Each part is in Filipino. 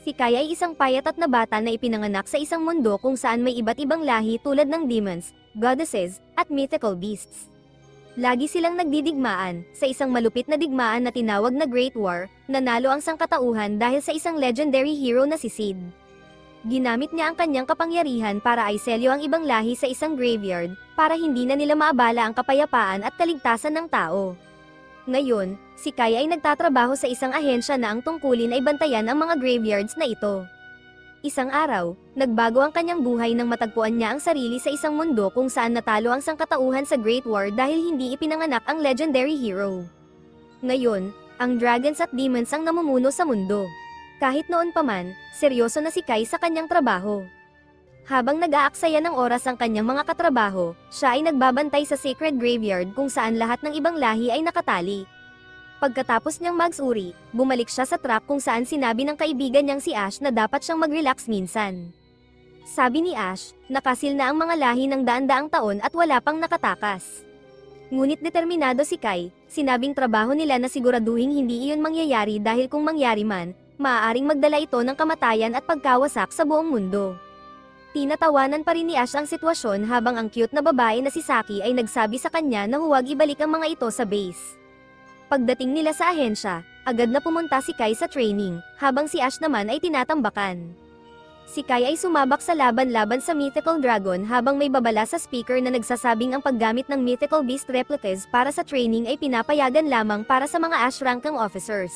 Si Kai ay isang payat at na bata na ipinanganak sa isang mundo kung saan may iba't ibang lahi tulad ng demons, goddesses, at mythical beasts. Lagi silang nagdidigmaan, sa isang malupit na digmaan na tinawag na Great War, nanalo ang sangkatauhan dahil sa isang legendary hero na si Sid. Ginamit niya ang kanyang kapangyarihan para aiselyo ang ibang lahi sa isang graveyard, para hindi na nila maabala ang kapayapaan at kaligtasan ng tao. Ngayon, si Kai ay nagtatrabaho sa isang ahensya na ang tungkulin ay bantayan ang mga graveyards na ito. Isang araw, nagbago ang kanyang buhay nang matagpuan niya ang sarili sa isang mundo kung saan natalo ang sangkatauhan sa Great War dahil hindi ipinanganak ang legendary hero. Ngayon, ang dragons at demons ang namumuno sa mundo. Kahit noon pa man, seryoso na si Kai sa kanyang trabaho. Habang nag-aaksaya ng oras ang kanyang mga katrabaho, siya ay nagbabantay sa sacred graveyard kung saan lahat ng ibang lahi ay nakatali. Pagkatapos niyang magsuri, bumalik siya sa truck kung saan sinabi ng kaibigan niyang si Ash na dapat siyang mag-relax minsan. Sabi ni Ash, nakasil na ang mga lahi ng daan-daang taon at wala pang nakatakas. Ngunit determinado si Kai, sinabing trabaho nila na siguraduhing hindi iyon mangyayari dahil kung mangyari man, maaaring magdala ito ng kamatayan at pagkawasak sa buong mundo. Tinatawanan pa rin ni Ash ang sitwasyon habang ang cute na babae na si Saki ay nagsabi sa kanya na huwag ibalik ang mga ito sa base. Pagdating nila sa ahensya, agad na pumunta si Kai sa training, habang si Ash naman ay tinatambakan. Si Kai ay sumabak sa laban-laban sa Mythical Dragon habang may babala sa speaker na nagsasabing ang paggamit ng Mythical Beast replicas para sa training ay pinapayagan lamang para sa mga Ash rankang officers.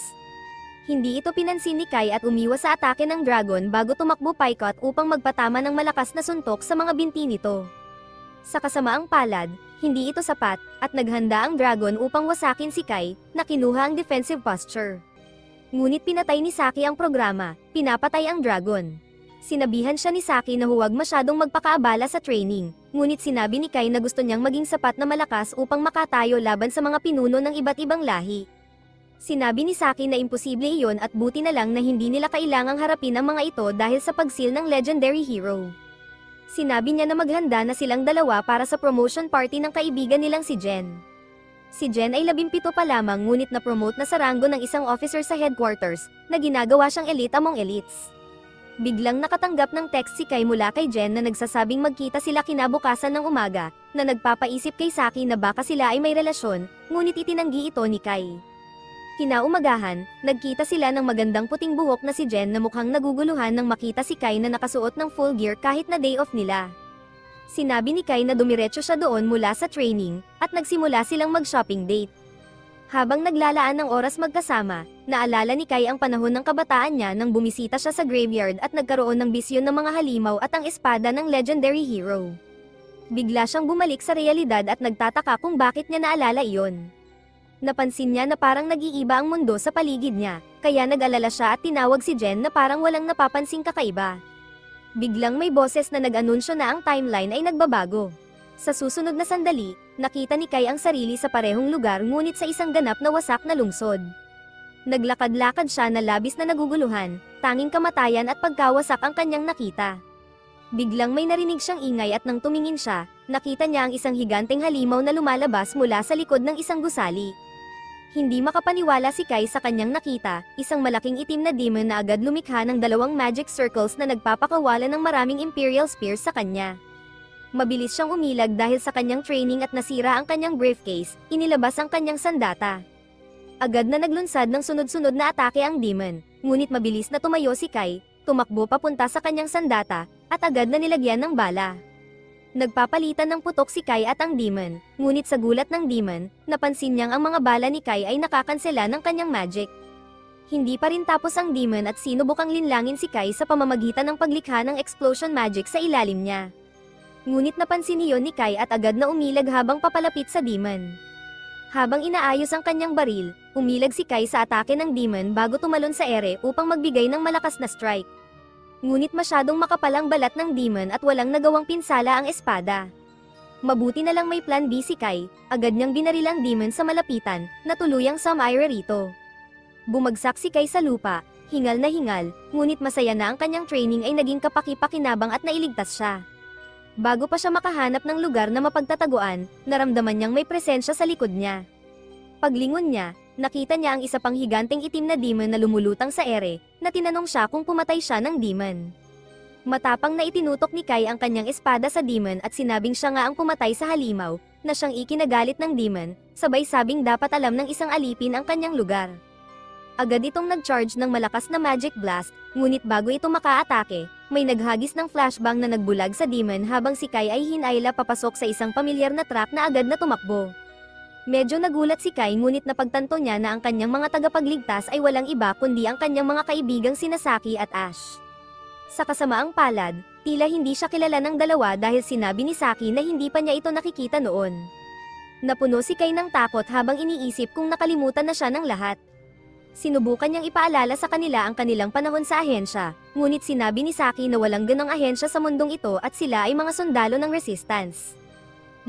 Hindi ito pinansin ni Kai at umiwas sa atake ng dragon bago tumakbo paikot upang magpatama ng malakas na suntok sa mga binti nito. Sa kasamaang palad, hindi ito sapat, at naghanda ang dragon upang wasakin si Kai, na kinuha ang defensive posture. Ngunit pinatay ni Saki ang programa, pinapatay ang dragon. Sinabihan siya ni Saki na huwag masyadong magpakaabala sa training, ngunit sinabi ni Kai na gusto niyang maging sapat na malakas upang makatayo laban sa mga pinuno ng iba't ibang lahi. Sinabi ni Saki na imposible iyon at buti na lang na hindi nila kailangang harapin ang mga ito dahil sa pagsil ng legendary hero. Sinabi niya na maghanda na silang dalawa para sa promotion party ng kaibigan nilang si Jen. Si Jen ay 17 pa lamang ngunit na-promote na sa ranggo ng isang officer sa headquarters, na ginagawa siyang elite among elites. Biglang nakatanggap ng text si Kai mula kay Jen na nagsasabing magkita sila kinabukasan ng umaga, na nagpapaisip kay Saki na baka sila ay may relasyon, ngunit itinanggi ito ni Kai. Kinaumagahan, nagkita sila ng magandang puting buhok na si Jen na mukhang naguguluhan nang makita si Kai na nakasuot ng full gear kahit na day off nila. Sinabi ni Kai na dumiretso siya doon mula sa training, at nagsimula silang mag-shopping date. Habang naglalaan ng oras magkasama, naalala ni Kai ang panahon ng kabataan niya nang bumisita siya sa graveyard at nagkaroon ng bisyon ng mga halimaw at ang espada ng legendary hero. Bigla siyang bumalik sa realidad at nagtataka kung bakit niya naalala iyon. Napansin niya na parang nag-iiba ang mundo sa paligid niya, kaya nag-alala siya at tinawag si Jen na parang walang napapansing kakaiba. Biglang may boses na nag-anunsyo na ang timeline ay nagbabago. Sa susunod na sandali, nakita ni Kai ang sarili sa parehong lugar ngunit sa isang ganap na wasak na lungsod. Naglakad-lakad siya na labis na naguguluhan, tanging kamatayan at pagkawasak ang kanyang nakita. Biglang may narinig siyang ingay at nang tumingin siya, nakita niya ang isang higanteng halimaw na lumalabas mula sa likod ng isang gusali. Hindi makapaniwala si Kai sa kanyang nakita, isang malaking itim na demon na agad lumikha ng dalawang magic circles na nagpapakawala ng maraming Imperial Spears sa kanya. Mabilis siyang umilag dahil sa kanyang training at nasira ang kanyang briefcase, inilabas ang kanyang sandata. Agad na naglunsad ng sunod-sunod na atake ang demon, ngunit mabilis na tumayo si Kai, tumakbo papunta sa kanyang sandata, at agad na nilagyan ng bala. Nagpapalitan ng putok si Kai at ang demon, ngunit sa gulat ng demon, napansin niyang ang mga bala ni Kai ay nakakansela ng kanyang magic. Hindi pa rin tapos ang demon at sinubukang linlangin si Kai sa pamamagitan ng paglikha ng explosion magic sa ilalim niya. Ngunit napansin niyon ni Kai at agad na umilag habang papalapit sa demon. Habang inaayos ang kanyang baril, umilag si Kai sa atake ng demon bago tumalon sa ere upang magbigay ng malakas na strike. Ngunit masyadong makapal ang balat ng demon at walang nagawang pinsala ang espada. Mabuti na lang may plan B si Kai, agad niyang binaril ang demon sa malapitan, na tuluyang sumaira rito. Bumagsak si Kai sa lupa, hingal na hingal, ngunit masaya na ang kanyang training ay naging kapaki-pakinabang at nailigtas siya. Bago pa siya makahanap ng lugar na mapagtataguan, naramdaman niyang may presensya sa likod niya. Paglingon niya, nakita niya ang isa pang higanteng itim na demon na lumulutang sa ere, na tinanong siya kung pumatay siya ng demon. Matapang na itinutok ni Kai ang kanyang espada sa demon at sinabing siya nga ang pumatay sa halimaw, na siyang ikinagalit ng demon, sabay sabing dapat alam ng isang alipin ang kanyang lugar. Agad itong nag-charge ng malakas na magic blast, ngunit bago ito makaatake, may naghagis ng flashbang na nagbulag sa demon habang si Kai ay hinayla papasok sa isang pamilyar na trap na agad na tumakbo. Medyo nagulat si Kai ngunit napagtanto niya na ang kanyang mga tagapagligtas ay walang iba kundi ang kanyang mga kaibigang sina Saki at Ash. Sa kasamaang palad, tila hindi siya kilala ng dalawa dahil sinabi ni Saki na hindi pa niya ito nakikita noon. Napuno si Kai ng takot habang iniisip kung nakalimutan na siya ng lahat. Sinubukan niyang ipaalala sa kanila ang kanilang panahon sa ahensya, ngunit sinabi ni Saki na walang ganong ahensya sa mundong ito at sila ay mga sundalo ng resistance.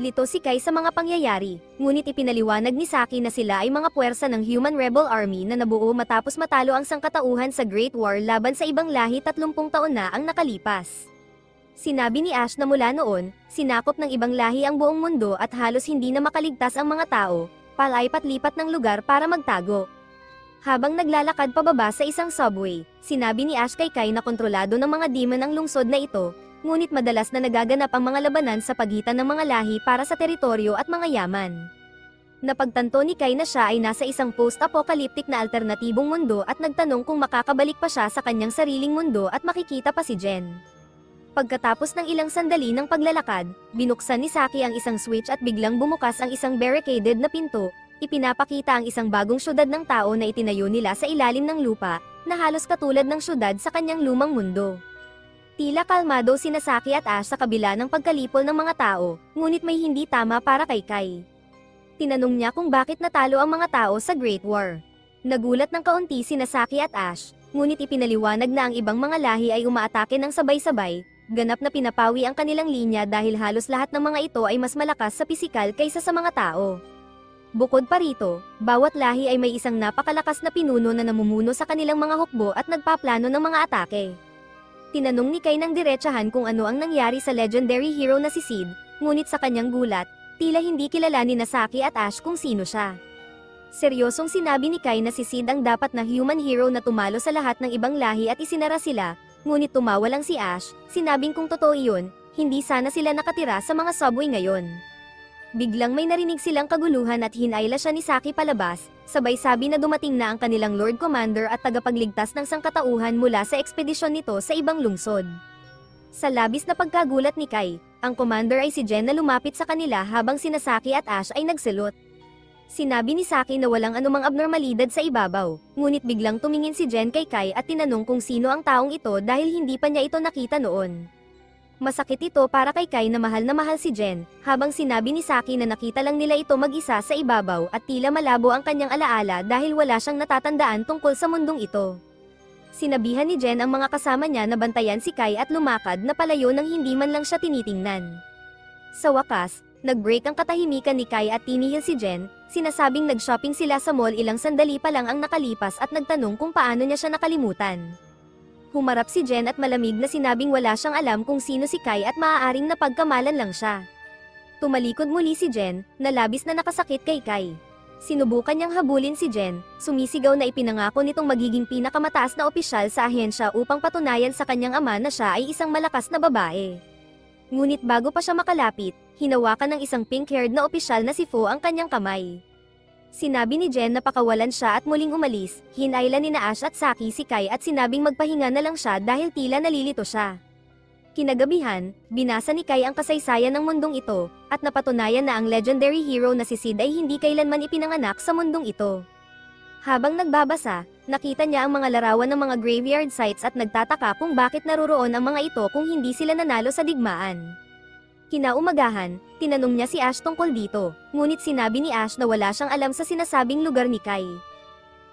Lito si Kai sa mga pangyayari, ngunit ipinaliwanag ni Saki na sila ay mga puwersa ng Human Rebel Army na nabuo matapos matalo ang sangkatauhan sa Great War laban sa ibang lahi 30 taon na ang nakalipas. Sinabi ni Ash na mula noon, sinakop ng ibang lahi ang buong mundo at halos hindi na makaligtas ang mga tao, palaipat-lipat ng lugar para magtago. Habang naglalakad pababa sa isang subway, sinabi ni Ash kay Kai na kontrolado ng mga demon ang lungsod na ito, ngunit madalas na nagaganap ang mga labanan sa pagitan ng mga lahi para sa teritoryo at mga yaman. Napagtanto ni Kai na siya ay nasa isang post-apocalyptic na alternatibong mundo at nagtanong kung makakabalik pa siya sa kanyang sariling mundo at makikita pa si Jen. Pagkatapos ng ilang sandali ng paglalakad, binuksan ni Saki ang isang switch at biglang bumukas ang isang barricaded na pinto. Ipinapakita ang isang bagong syudad ng tao na itinayo nila sa ilalim ng lupa, na halos katulad ng syudad sa kanyang lumang mundo. Tila kalmado sina Saki at Ash sa kabila ng pagkalipol ng mga tao, ngunit may hindi tama para kay Kai. Tinanong niya kung bakit natalo ang mga tao sa Great War. Nagulat ng kaunti sina Saki at Ash, ngunit ipinaliwanag na ang ibang mga lahi ay umaatake ng sabay-sabay, ganap na pinapawi ang kanilang linya dahil halos lahat ng mga ito ay mas malakas sa pisikal kaysa sa mga tao. Bukod pa rito, bawat lahi ay may isang napakalakas na pinuno na namumuno sa kanilang mga hukbo at nagpaplano ng mga atake. Tinanong ni Kai ng diretsahan kung ano ang nangyari sa legendary hero na si Sid, ngunit sa kanyang gulat, tila hindi kilala ni Saki at Ash kung sino siya. Seryosong sinabi ni Kai na si Sid ang dapat na human hero na tumalo sa lahat ng ibang lahi at isinara sila, ngunit tumawa lang si Ash, sinabing kung totoo iyon, hindi sana sila nakatira sa mga subway ngayon. Biglang may narinig silang kaguluhan at hinayla siya ni Saki palabas, sabay sabi na dumating na ang kanilang Lord Commander at tagapagligtas ng sangkatauhan mula sa ekspedisyon nito sa ibang lungsod. Sa labis na pagkagulat ni Kai, ang commander ay si Jen na lumapit sa kanila habang sina Saki at Ash ay nagsilot. Sinabi ni Saki na walang anumang abnormalidad sa ibabaw, ngunit biglang tumingin si Jen kay Kai at tinanong kung sino ang taong ito dahil hindi pa niya ito nakita noon. Masakit ito para kay Kai na mahal si Jen, habang sinabi ni Saki na nakita lang nila ito mag-isa sa ibabaw at tila malabo ang kanyang alaala dahil wala siyang natatandaan tungkol sa mundong ito. Sinabihan ni Jen ang mga kasama niya na bantayan si Kai at lumakad na palayo nang hindi man lang siya tinitingnan. Sa wakas, nag-break ang katahimikan ni Kai at tinihil si Jen, sinasabing nag-shopping sila sa mall ilang sandali pa lang ang nakalipas at nagtanong kung paano niya siya nakalimutan. Humarap si Jen at malamig na sinabing wala siyang alam kung sino si Kai at maaaring napagkamalan lang siya. Tumalikod muli si Jen, na labis na nakasakit kay Kai. Sinubukan niyang habulin si Jen, sumisigaw na ipinangako nitong magiging pinakamataas na opisyal sa ahensya upang patunayan sa kanyang ama na siya ay isang malakas na babae. Ngunit bago pa siya makalapit, hinawakan ng isang pink-haired na opisyal na si Fo ang kanyang kamay. Sinabi ni Jen na pakawalan siya at muling umalis, hinayla ni Ash at Saki si Kai at sinabing magpahinga na lang siya dahil tila nalilito siya. Kinagabihan, binasa ni Kai ang kasaysayan ng mundong ito, at napatunayan na ang legendary hero na si Sid ay hindi kailanman ipinanganak sa mundong ito. Habang nagbabasa, nakita niya ang mga larawan ng mga graveyard sites at nagtataka kung bakit naroroon ang mga ito kung hindi sila nanalo sa digmaan. Kinaumagahan, tinanong niya si Ash tungkol dito, ngunit sinabi ni Ash na wala siyang alam sa sinasabing lugar ni Kai.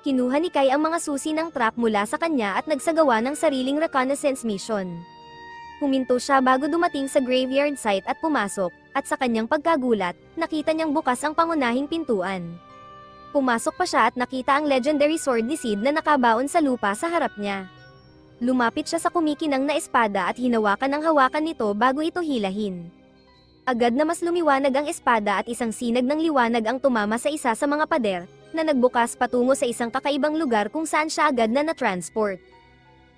Kinuha ni Kai ang mga susi ng truck mula sa kanya at nagsagawa ng sariling reconnaissance mission. Huminto siya bago dumating sa graveyard site at pumasok, at sa kanyang pagkagulat, nakita niyang bukas ang pangunahing pintuan. Pumasok pa siya at nakita ang legendary sword ni Sid na nakabaon sa lupa sa harap niya. Lumapit siya sa kumikinang na espada at hinawakan ang hawakan nito bago ito hilahin. Agad na mas lumiwanag ang espada at isang sinag ng liwanag ang tumama sa isa sa mga pader, na nagbukas patungo sa isang kakaibang lugar kung saan siya agad na na-transport.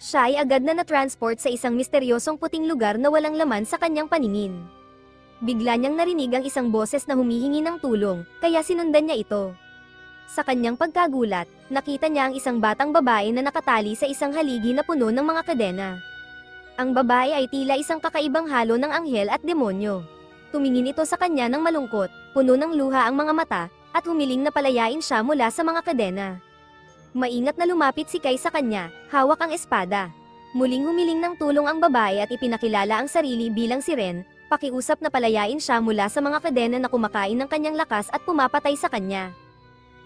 Siya ay agad na na-transport sa isang misteryosong puting lugar na walang laman sa kanyang paningin. Bigla niyang narinig ang isang boses na humihingi ng tulong, kaya sinundan niya ito. Sa kanyang pagkagulat, nakita niya ang isang batang babae na nakatali sa isang haligi na puno ng mga kadena. Ang babae ay tila isang kakaibang halo ng anghel at demonyo. Tumingin ito sa kanya ng malungkot, puno ng luha ang mga mata, at humiling na palayain siya mula sa mga kadena. Maingat na lumapit si Kai sa kanya, hawak ang espada. Muling humiling ng tulong ang babae at ipinakilala ang sarili bilang si Ren, pakiusap na palayain siya mula sa mga kadena na kumakain ng kanyang lakas at pumapatay sa kanya.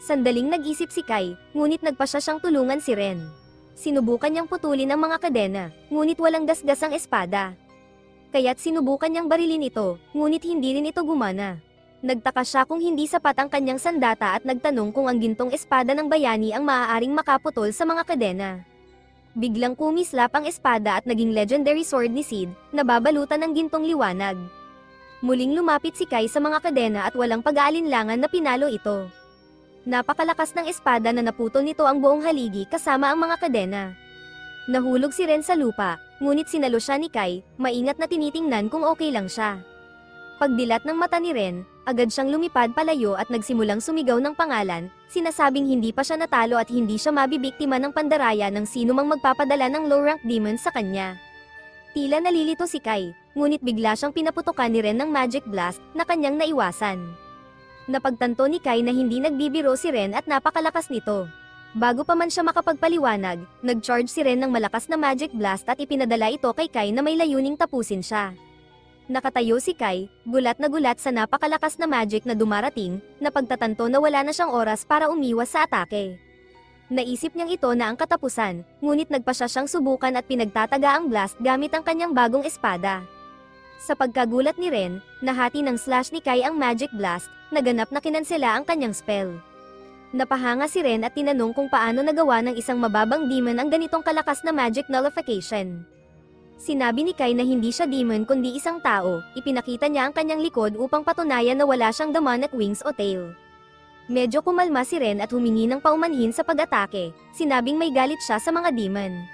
Sandaling nag-isip si Kai, ngunit nagpasya siyang tulungan si Ren. Sinubukan niyang putulin ang mga kadena, ngunit walang gasgas ang espada. Kaya't sinubukan niyang barilin ito, ngunit hindi rin ito gumana. Nagtaka siya kung hindi sapat ang kanyang sandata at nagtanong kung ang gintong espada ng bayani ang maaaring makaputol sa mga kadena. Biglang kumislap ang espada at naging legendary sword ni Sid, na babalutan ng gintong liwanag. Muling lumapit si Kai sa mga kadena at walang pag-aalinlangan na pinalo ito. Napakalakas ng espada na naputol nito ang buong haligi kasama ang mga kadena. Nahulog si Ren sa lupa, ngunit sinalo siya ni Kai, maingat na tinitingnan kung okay lang siya. Pagdilat ng mata ni Ren, agad siyang lumipad palayo at nagsimulang sumigaw ng pangalan, sinasabing hindi pa siya natalo at hindi siya mabibiktima ng pandaraya ng sino mang magpapadala ng low-rank demon sa kanya. Tila nalilito si Kai, ngunit bigla siyang pinaputukan ni Ren ng magic blast na kanyang naiwasan. Napagtanto ni Kai na hindi nagbibiro si Ren at napakalakas nito. Bago pa man siya makapagpaliwanag, nag-charge si Ren ng malakas na magic blast at ipinadala ito kay Kai na may layuning tapusin siya. Nakatayo si Kai, gulat na gulat sa napakalakas na magic na dumarating, na pagtatanto na wala na siyang oras para umiwas sa atake. Naisip niyang ito na ang katapusan, ngunit nagpasya siyang subukan at pinagtataga ang blast gamit ang kanyang bagong espada. Sa pagkagulat ni Ren, nahati ng slash ni Kai ang magic blast, naganap na kinansela ang kanyang spell. Napahanga si Ren at tinanong kung paano nagawa ng isang mababang demon ang ganitong kalakas na magic nullification. Sinabi ni Kai na hindi siya demon kundi isang tao, ipinakita niya ang kanyang likod upang patunayan na wala siyang demonic wings o tail. Medyo kumalma si Ren at humingi ng paumanhin sa pag-atake, sinabing may galit siya sa mga demon.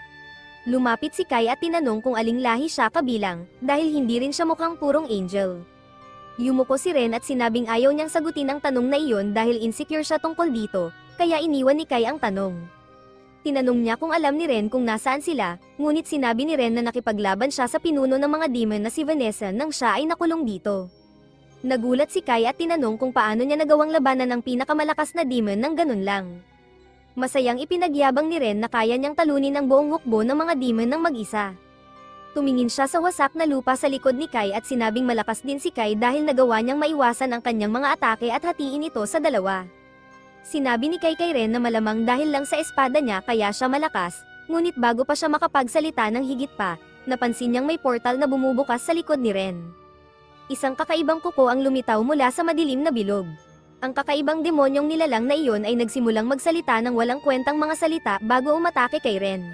Lumapit si Kai at tinanong kung aling lahi siya kabilang, dahil hindi rin siya mukhang purong angel. Yumuko si Ren at sinabing ayaw niyang sagutin ang tanong na iyon dahil insecure siya tungkol dito, kaya iniwan ni Kai ang tanong. Tinanong niya kung alam ni Ren kung nasaan sila, ngunit sinabi ni Ren na nakipaglaban siya sa pinuno ng mga demon na si Vanessa nang siya ay nakulong dito. Nagulat si Kai at tinanong kung paano niya nagawang labanan ng pinakamalakas na demon ng ganun lang. Masayang ipinagyabang ni Ren na kaya niyang talunin ang buong hukbo ng mga demon ng mag-isa. Tumingin siya sa wasak na lupa sa likod ni Kai at sinabing malakas din si Kai dahil nagawa niyang maiwasan ang kanyang mga atake at hatiin ito sa dalawa. Sinabi ni Kai kay Ren na malamang dahil lang sa espada niya kaya siya malakas, ngunit bago pa siya makapagsalita ng higit pa, napansin niyang may portal na bumubukas sa likod ni Ren. Isang kakaibang kuko ang lumitaw mula sa madilim na bilog. Ang kakaibang demonyong nilalang na iyon ay nagsimulang magsalita ng walang kwentang mga salita bago umatake kay Ren.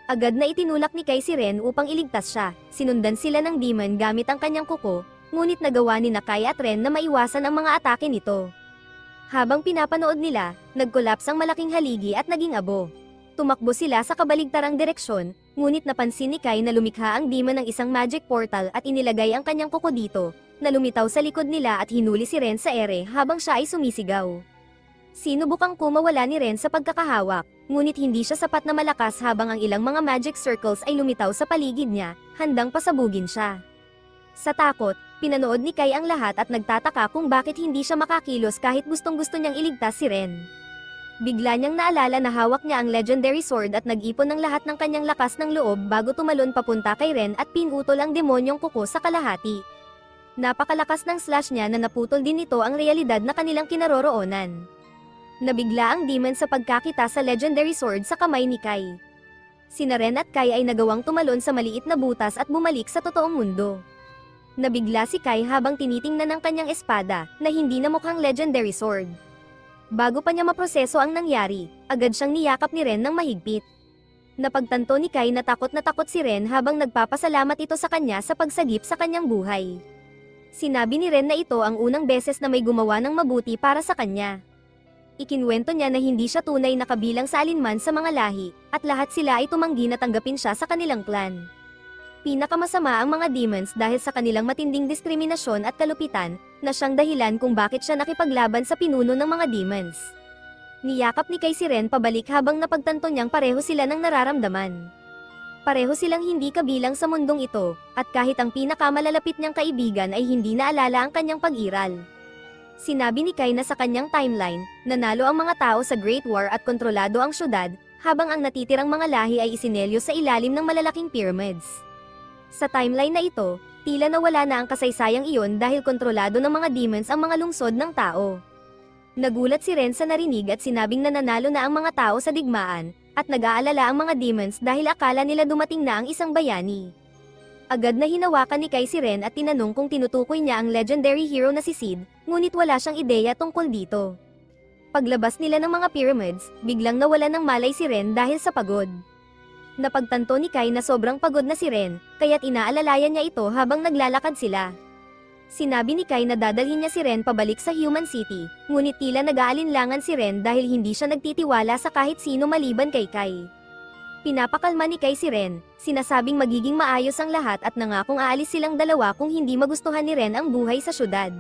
Agad na itinulak ni Kai si Ren upang iligtas siya, sinundan sila ng demon gamit ang kanyang kuko, ngunit nagawa ni Kai at Ren na maiwasan ang mga atake nito. Habang pinapanood nila, nagkolaps ang malaking haligi at naging abo. Tumakbo sila sa kabaligtarang direksyon, ngunit napansin ni Kai na lumikha ang demon ng isang magic portal at inilagay ang kanyang kuko dito, na lumitaw sa likod nila at hinuli si Ren sa ere habang siya ay sumisigaw. Sinubukang kumawala ni Ren sa pagkakahawak, ngunit hindi siya sapat na malakas habang ang ilang mga magic circles ay lumitaw sa paligid niya, handang pasabugin siya. Sa takot, pinanood ni Kai ang lahat at nagtataka kung bakit hindi siya makakilos kahit gustong-gusto niyang iligtas si Ren. Bigla niyang naalala na hawak niya ang legendary sword at nag-ipon ng lahat ng kanyang lakas ng loob bago tumalon papunta kay Ren at pinutol ang demonyong kuko sa kalahati. Napakalakas ng slash niya na naputol din nito ang realidad na kanilang kinaroroonan. Nabigla ang demon sa pagkakita sa legendary sword sa kamay ni Kai. Sina Ren at Kai ay nagawang tumalon sa maliit na butas at bumalik sa totoong mundo. Nabigla si Kai habang tinitingnan ng kanyang espada, na hindi na mukhang legendary sword. Bago pa niya maproseso ang nangyari, agad siyang niyakap ni Ren ng mahigpit. Napagtanto ni Kai na takot si Ren habang nagpapasalamat ito sa kanya sa pagsagip sa kanyang buhay. Sinabi ni Ren na ito ang unang beses na may gumawa ng mabuti para sa kanya. Ikinwento niya na hindi siya tunay na kabilang sa alinman sa mga lahi, at lahat sila ay tumanggi na tanggapin siya sa kanilang clan. Pinakamasama ang mga demons dahil sa kanilang matinding diskriminasyon at kalupitan, na siyang dahilan kung bakit siya nakipaglaban sa pinuno ng mga demons. Niyakap ni Kai si Ren pabalik habang napagtanto niyang pareho sila ng nararamdaman. Pareho silang hindi kabilang sa mundong ito, at kahit ang pinakamalalapit niyang kaibigan ay hindi naalala ang kanyang pag-iral. Sinabi ni Kai na sa kanyang timeline, nanalo ang mga tao sa Great War at kontrolado ang syudad, habang ang natitirang mga lahi ay isinelyo sa ilalim ng malalaking pyramids. Sa timeline na ito, tila nawala na ang kasaysayang iyon dahil kontrolado ng mga demons ang mga lungsod ng tao. Nagulat si Ren sa narinig at sinabing nananalo na ang mga tao sa digmaan, at nag-aalala ang mga demons dahil akala nila dumating na ang isang bayani. Agad na hinawakan ni Kai si Ren at tinanong kung tinutukoy niya ang legendary hero na si Sid, ngunit wala siyang ideya tungkol dito. Paglabas nila ng mga pyramids, biglang nawalan ng malay si Ren dahil sa pagod. Napagtanto ni Kai na sobrang pagod na si Ren, kaya't inaalalayan niya ito habang naglalakad sila. Sinabi ni Kai na dadalhin niya si Ren pabalik sa Human City, ngunit tila nag-aalinlangan si Ren dahil hindi siya nagtitiwala sa kahit sino maliban kay Kai. Pinapakalma ni Kai si Ren, sinasabing magiging maayos ang lahat at nangakong aalis silang dalawa kung hindi magustuhan ni Ren ang buhay sa syudad.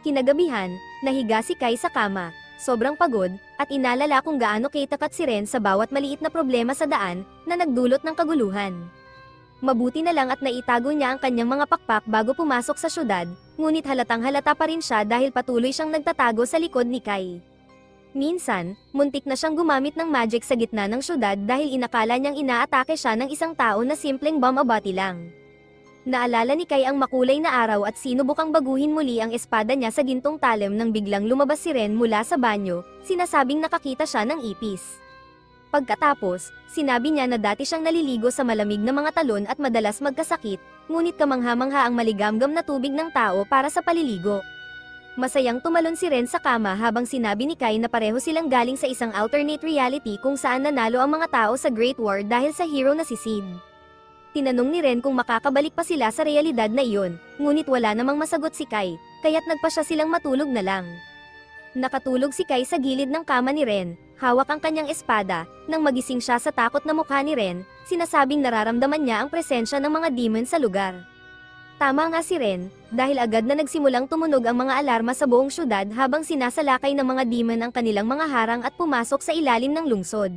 Kinagabihan, nahiga si Kai sa kama, sobrang pagod, at inalala kung gaano kitakat si Ren sa bawat maliit na problema sa daan, na nagdulot ng kaguluhan. Mabuti na lang at naitago niya ang kanyang mga pakpak bago pumasok sa syudad, ngunit halatang halata pa rin siya dahil patuloy siyang nagtatago sa likod ni Kai. Minsan, muntik na siyang gumamit ng magic sa gitna ng syudad dahil inakala niyang inaatake siya ng isang tao na simpleng bomb-abati lang. Naalala ni Kai ang makulay na araw at sinubukang baguhin muli ang espada niya sa gintong talem nang biglang lumabas si Ren mula sa banyo, sinasabing nakakita siya ng ipis. Pagkatapos, sinabi niya na dati siyang naliligo sa malamig na mga talon at madalas magkasakit, ngunit kamangha-mangha ang maligamgam na tubig ng tao para sa paliligo. Masayang tumalon si Ren sa kama habang sinabi ni Kai na pareho silang galing sa isang alternate reality kung saan nanalo ang mga tao sa Great War dahil sa hero na si Sid. Tinanong ni Ren kung makakabalik pa sila sa realidad na iyon, ngunit wala namang masagot si Kai, kaya't nagpasya silang matulog na lang. Nakatulog si Kai sa gilid ng kama ni Ren, hawak ang kanyang espada, nang magising siya sa takot na mukha ni Ren, sinasabing nararamdaman niya ang presensya ng mga demon sa lugar. Tama nga si Ren, dahil agad na nagsimulang tumunog ang mga alarma sa buong syudad habang sinasalakay ng mga demon ang kanilang mga harang at pumasok sa ilalim ng lungsod.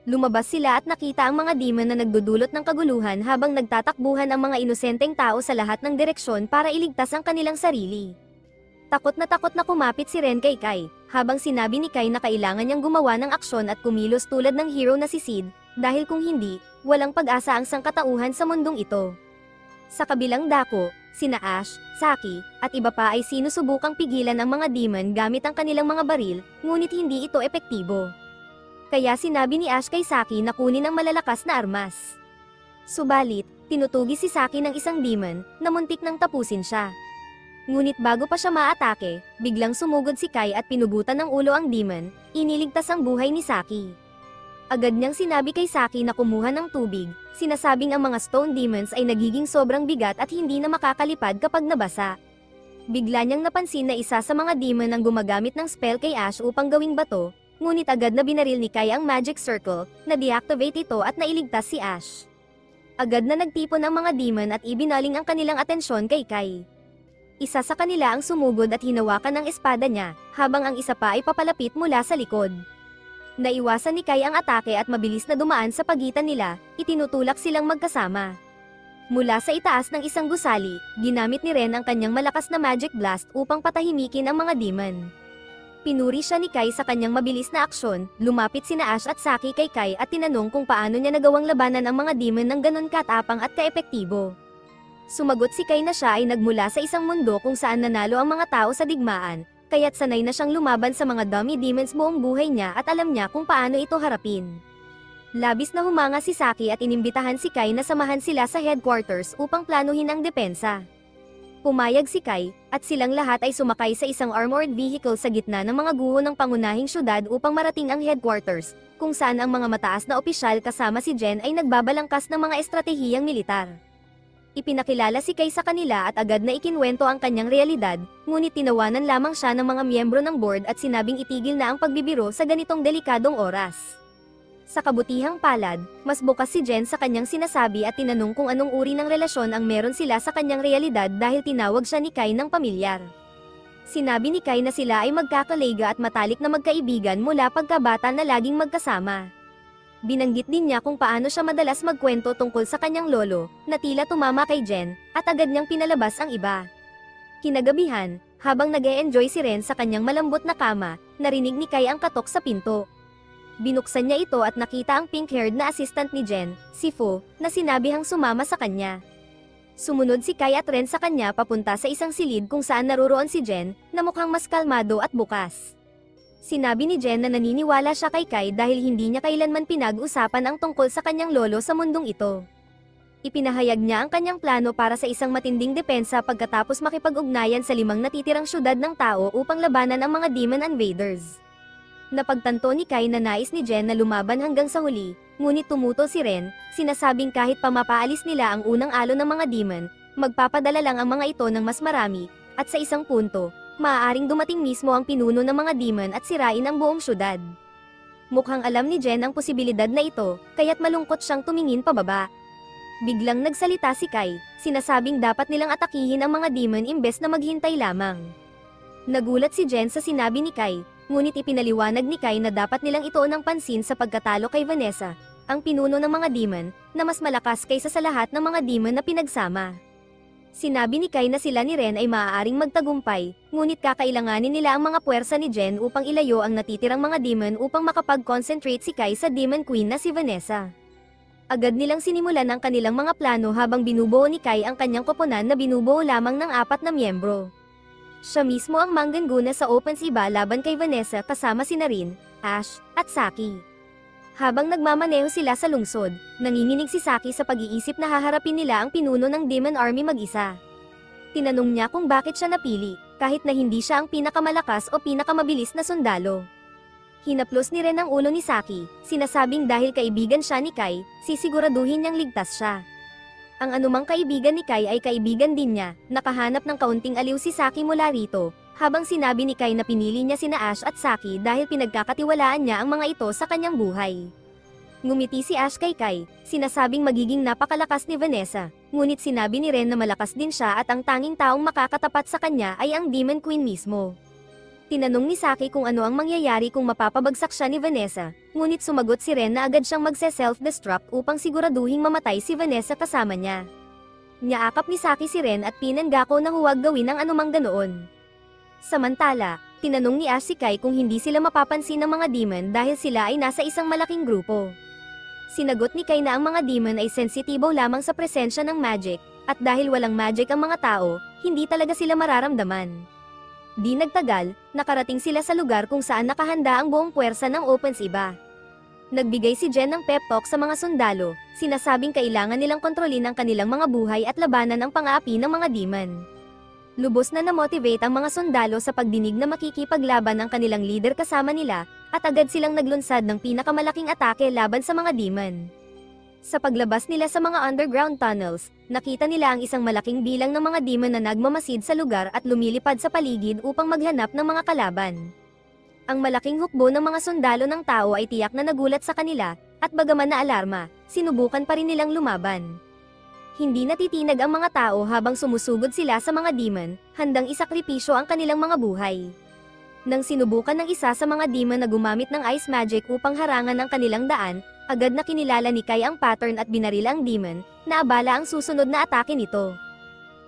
Lumabas sila at nakita ang mga demon na nagdudulot ng kaguluhan habang nagtatakbuhan ang mga inosenteng tao sa lahat ng direksyon para iligtas ang kanilang sarili. Takot na kumapit si Ren kay Kai, habang sinabi ni Kai na kailangan niyang gumawa ng aksyon at kumilos tulad ng hero na si Sid, dahil kung hindi, walang pag-asa ang sangkatauhan sa mundong ito. Sa kabilang dako, sina Ash, Saki, at iba pa ay sinusubukang pigilan ang mga demon gamit ang kanilang mga baril, ngunit hindi ito epektibo. Kaya sinabi ni Ash kay Saki na kunin ang malalakas na armas. Subalit, tinutugi si Saki ng isang demon, na muntik nang tapusin siya. Ngunit bago pa siya maatake, biglang sumugod si Kai at pinugutan ng ulo ang demon, iniligtas ang buhay ni Saki. Agad niyang sinabi kay Saki na kumuha ng tubig, sinasabing ang mga stone demons ay nagiging sobrang bigat at hindi na makakalipad kapag nabasa. Bigla niyang napansin na isa sa mga demon ang gumagamit ng spell kay Ash upang gawing bato, ngunit agad na binaril ni Kai ang magic circle, na deactivate ito at nailigtas si Ash. Agad na nagtipon ang mga demon at ibinaling ang kanilang atensyon kay Kai. Isa sa kanila ang sumugod at hinawakan ang espada niya, habang ang isa pa ay papalapit mula sa likod. Naiwasan ni Kai ang atake at mabilis na dumaan sa pagitan nila, itinutulak silang magkasama. Mula sa itaas ng isang gusali, ginamit ni Ren ang kanyang malakas na magic blast upang patahimikin ang mga demon. Pinuri siya ni Kai sa kanyang mabilis na aksyon, lumapit sina Ash at Saki kay Kai at tinanong kung paano niya nagawang labanan ang mga demon ng ganon katapang at kaepektibo. Sumagot si Kai na siya ay nagmula sa isang mundo kung saan nanalo ang mga tao sa digmaan, kaya't sanay na siyang lumaban sa mga dummy demons buong buhay niya at alam niya kung paano ito harapin. Labis na humanga si Saki at inimbitahan si Kai na samahan sila sa headquarters upang planuhin ang depensa. Pumayag si Kai, at silang lahat ay sumakay sa isang armored vehicle sa gitna ng mga guho ng pangunahing syudad upang marating ang headquarters, kung saan ang mga mataas na opisyal kasama si Jen ay nagbabalangkas ng mga estratehiyang militar. Ipinakilala si Kai sa kanila at agad na ikinwento ang kanyang realidad, ngunit tinawanan lamang siya ng mga miyembro ng board at sinabing itigil na ang pagbibiro sa ganitong delikadong oras. Sa kabutihang palad, mas bukas si Jen sa kanyang sinasabi at tinanong kung anong uri ng relasyon ang meron sila sa kanyang realidad dahil tinawag siya ni Kai ng pamilyar. Sinabi ni Kai na sila ay magkakalega at matalik na magkaibigan mula pagkabata na laging magkasama. Binanggit din niya kung paano siya madalas magkwento tungkol sa kanyang lolo, na tila tumama kay Jen, at agad niyang pinalabas ang iba. Kinagabihan, habang nag-e-enjoy si Ren sa kanyang malambot na kama, narinig ni Kai ang katok sa pinto. Binuksan niya ito at nakita ang pink-haired na assistant ni Jen, si Fo, na sinabihang sumama sa kanya. Sumunod si Kai at Ren sa kanya papunta sa isang silid kung saan naroroon si Jen, na mukhang mas kalmado at bukas. Sinabi ni Jen na naniniwala siya kay Kai dahil hindi niya kailanman pinag-usapan ang tungkol sa kanyang lolo sa mundong ito. Ipinahayag niya ang kanyang plano para sa isang matinding depensa pagkatapos makipag-ugnayan sa 5 natitirang syudad ng tao upang labanan ang mga demon invaders. Napagtanto ni Kai na nais ni Jen na lumaban hanggang sa huli, ngunit tumutol si Ren, sinasabing kahit pa mapaalis nila ang unang alon ng mga demon, magpapadala lang ang mga ito ng mas marami, at sa isang punto, maaaring dumating mismo ang pinuno ng mga demon at sirain ang buong syudad. Mukhang alam ni Jen ang posibilidad na ito, kaya't malungkot siyang tumingin pababa. Biglang nagsalita si Kai, sinasabing dapat nilang atakihin ang mga demon imbes na maghintay lamang. Nagulat si Jen sa sinabi ni Kai, ngunit ipinaliwanag ni Kai na dapat nilang ituon ng pansin sa pagkatalo kay Vanessa, ang pinuno ng mga demon, na mas malakas kaysa sa lahat ng mga demon na pinagsama. Sinabi ni Kai na sila ni Ren ay maaaring magtagumpay, ngunit kakailanganin nila ang mga puwersa ni Jen upang ilayo ang natitirang mga demon upang makapag-concentrate si Kai sa Demon Queen na si Vanessa. Agad nilang sinimulan ang kanilang mga plano habang binubuo ni Kai ang kanyang koponan na binubuo lamang ng 4 na miyembro. Siya mismo ang mangganguna sa Opens Iba laban kay Vanessa kasama sina Rin, Ash, at Saki. Habang nagmamaneho sila sa lungsod, nanginginig si Saki sa pag-iisip na haharapin nila ang pinuno ng Demon Army mag-isa. Tinanong niya kung bakit siya napili, kahit na hindi siya ang pinakamalakas o pinakamabilis na sundalo. Hinaplos ni Ren ang ulo ni Saki, sinasabing dahil kaibigan siya ni Kai, sisiguraduhin niyang ligtas siya. Ang anumang kaibigan ni Kai ay kaibigan din niya, nakahanap ng kaunting aliw si Saki mula rito, habang sinabi ni Kai na pinili niya sina Ash at Saki dahil pinagkakatiwalaan niya ang mga ito sa kanyang buhay. Ngumiti si Ash kay Kai, sinasabing magiging napakalakas ni Vanessa, ngunit sinabi ni Ren na malakas din siya at ang tanging taong makakatapat sa kanya ay ang Demon Queen mismo. Tinanong ni Saki kung ano ang mangyayari kung mapapabagsak siya ni Vanessa, ngunit sumagot si Ren na agad siyang magse-self-destruct upang siguraduhing mamatay si Vanessa kasama niya. Niyaakap ni Saki si Ren at pinanggako na huwag gawin ang anumang ganoon. Samantala, tinanong ni Ash si Kai kung hindi sila mapapansin ng mga demon dahil sila ay nasa isang malaking grupo. Sinagot ni Kai na ang mga demon ay sensitibo lamang sa presensya ng magic, at dahil walang magic ang mga tao, hindi talaga sila mararamdaman. Di nagtagal, nakarating sila sa lugar kung saan nakahanda ang buong puwersa ng Opens Iba. Nagbigay si Jen ng pep talk sa mga sundalo, sinasabing kailangan nilang kontrolin ang kanilang mga buhay at labanan ang pang-aapi ng mga demon. Lubos na na-motivate ang mga sundalo sa pagdinig na makikipaglaban ang kanilang leader kasama nila, at agad silang naglunsad ng pinakamalaking atake laban sa mga demon. Sa paglabas nila sa mga underground tunnels, nakita nila ang isang malaking bilang ng mga demon na nagmamasid sa lugar at lumilipad sa paligid upang maghanap ng mga kalaban. Ang malaking hukbo ng mga sundalo ng tao ay tiyak na nagulat sa kanila, at bagaman na alarma, sinubukan pa rin nilang lumaban. Hindi natitinag ang mga tao habang sumusugod sila sa mga demon, handang isakripisyo ang kanilang mga buhay. Nang sinubukan ng isa sa mga demon na gumamit ng ice magic upang harangan ang kanilang daan, agad na kinilala ni Kai ang pattern at binaril ang demon, na abala ang susunod na atake nito.